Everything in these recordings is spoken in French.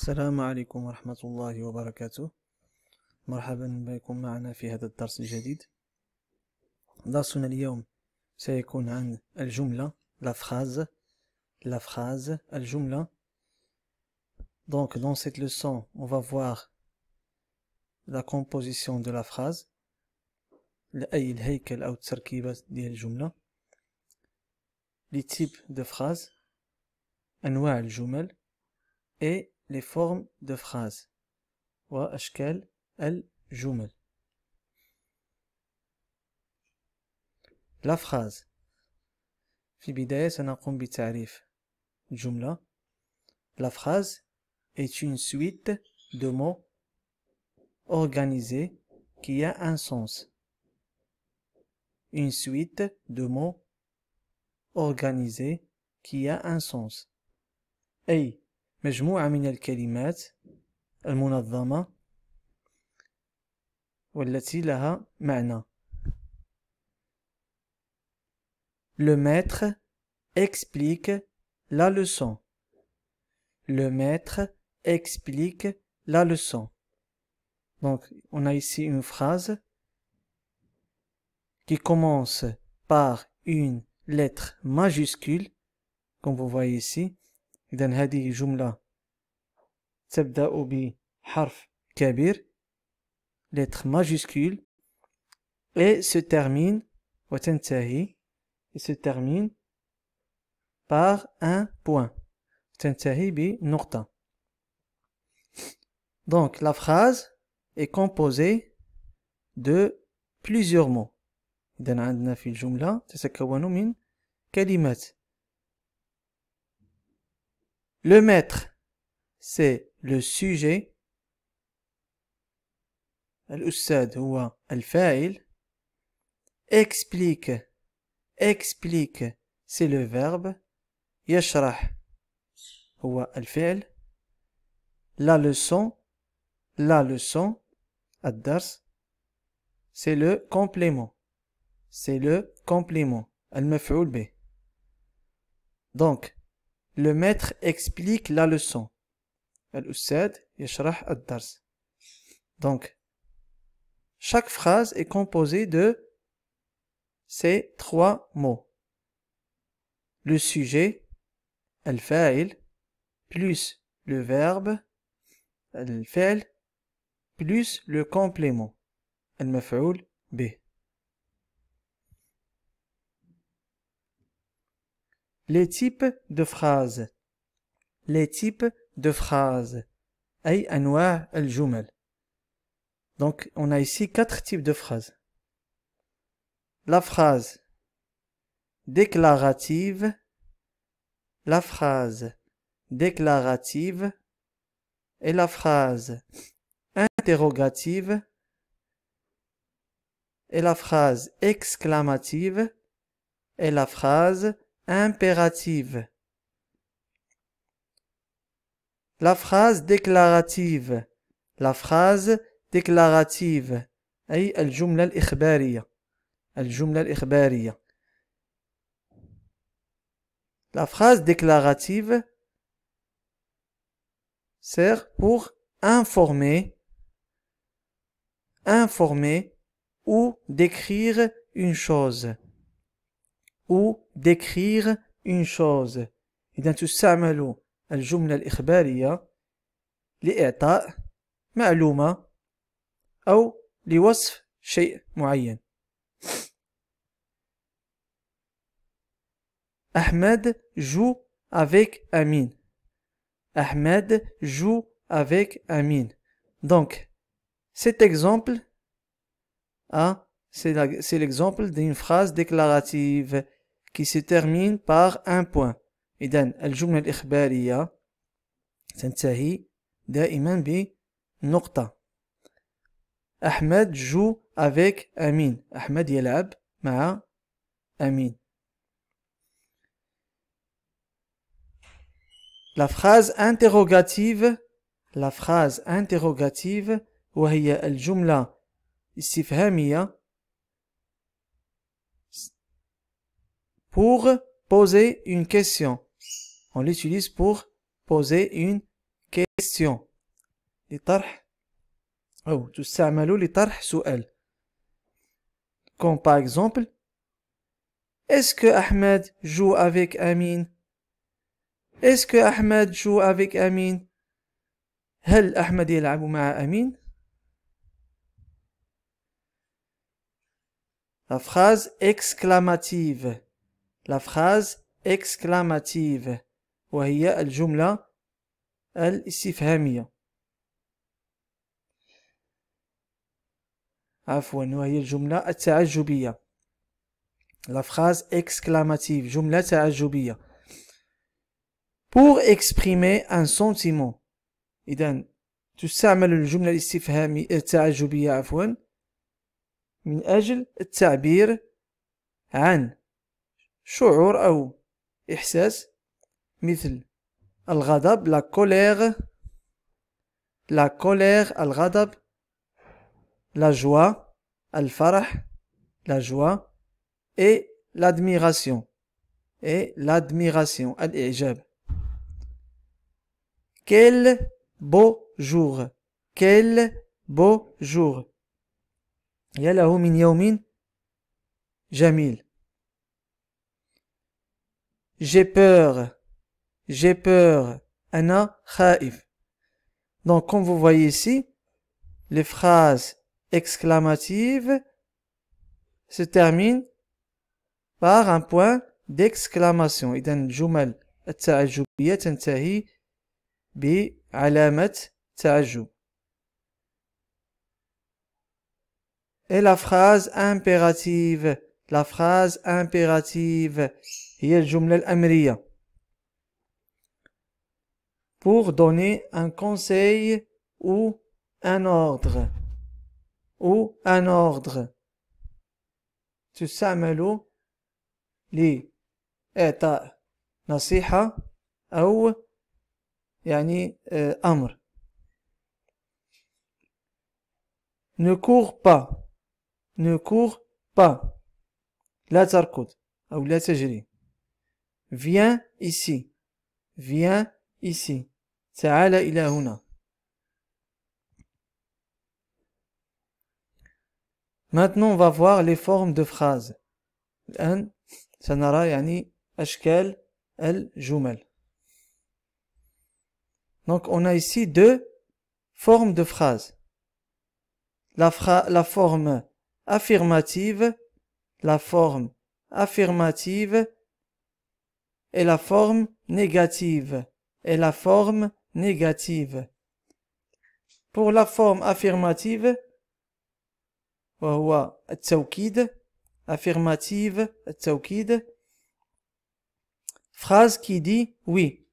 السلام عليكم ورحمة الله وبركاته. مرحبا بكم معنا في هذا الدرس الجديد. درسنا اليوم سيكون عن الجملة la phrase الجملة. Donc dans cette leçon on va voir la composition de la phrase, أي الهيكل أو التركيبة ديال الجملة، les types de phrases، أنواع الجمل et les formes de phrases وأشكال الجمل. La phrase. في البداية سنقوم بتعريف الجملة. La phrase est une suite de mots organisés qui a un sens. Une suite de mots organisés qui a un sens. أي مجموعة من الكلمات المنظمة والتي لها معنى. Le maître explique la leçon. Le maître explique la leçon. Donc, on a ici une phrase qui commence par une lettre majuscule, comme vous voyez ici. إذن هذه جملة تبدأ بحرف كبير, lettre majuscule, et se termine par un point. تنتهي بنقطة. Donc la phrase est composée de plusieurs mots. إذن عندنا في الجملة تتكون من كلمات. Le maître, c'est le sujet. الأستاذ هو الفاعل. Explique, c'est le verbe. يشرح هو الفعل. La leçon, الدرس, c'est le complément. المفعول به. Donc, le maître explique la leçon. الأستاذ يشرح الدرس. Donc, chaque phrase est composée de ces trois mots. Le sujet, الفاعل, plus le verbe, الفعل, plus le complément, المفعول به. Les types de phrases. أي أنواع الجمل. Donc, on a ici 4 types de phrases. La phrase déclarative, la phrase déclarative et la phrase interrogative et la phrase exclamative et la phrase impérative. La phrase déclarative أي الجملة الإخبارية. La phrase déclarative sert pour informer ou décrire une chose. إذا تستعمل الجملة الإخبارية لإعطاء معلومة أو لوصف شيء معين. Ahmed joue avec Amine. Donc, cet exemple, c'est l'exemple d'une phrase déclarative qui se termine par un point. إذن الجملة الإخبارية تنتهي دائما بنقطة. Ahmed joue avec Amine. Ahmed يلعب مع Amine. La phrase interrogative وهي الجملة استفهامية pour poser une question. On l'utilise pour poser une question لطرح أو تستعمل لطرح سؤال comme par exemple est-ce que Ahmed joue avec Amin est-ce que Ahmed joue avec Amin هل أحمد يلعب مع أمين La phrase exclamative. La phrase exclamative. وهي الجملة الاستفهامية. عفوا وهي الجملة التعجبية. La phrase exclamative. جملة تعجبية. Pour exprimer un sentiment. إذن تستعمل الجملة الاستفهامية التعجبية عفوا من أجل التعبير عن شعور أو إحساس مثل الغضب la colère الغضب la joie الفرح la joie et l'admiration الإعجاب quel beau jour يا له من يوم جميل j'ai peur أنا خائف. Donc comme vous voyez ici les phrases exclamatives se terminent par un point d'exclamation. إذن الجمل التعجبية تنتهي بعلامة تعجب. Et la phrase impérative هي الجملة الأمرية pour donner un conseil ou un ordre تستعمل لإعطاء نصيحة أو يعني أمر. ne cours pas لا تركض أو لا تجري. viens ici تعال إلى هنا. Maintenant on va voir les formes de phrases. الآن سنرى يعني أشكال الجمل. Donc on a ici deux formes de phrases. La forme affirmative et la forme négative Pour la forme affirmative وهو التوكيد phrase qui dit oui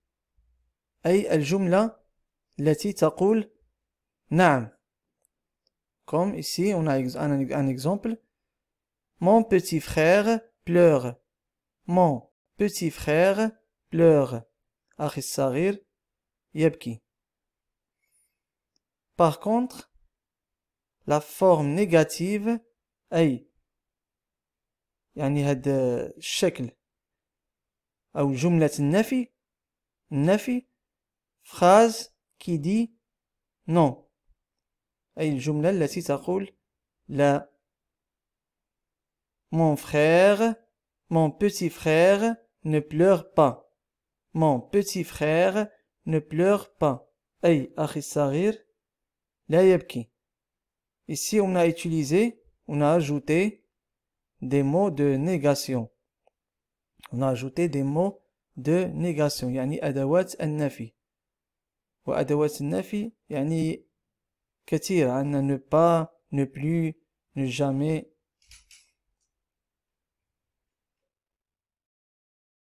أي الجملة التي تقول نعم. Comme ici on a un exemple. Mon petit frère pleure. أخي الصغير يبكي. Par contre, la forme négative أي يعني هذا الشكل أو جملة النفي phrase qui dit non أي الجملة التي تقول لا. Mon petit frère ne pleure pas. أي أخي الصغير لا يبكي. Ici on a ajouté des mots de négation. يعني أدوات النفي. وأدوات النفي يعني كثيرة. عندنا ne pas, ne plus, ne jamais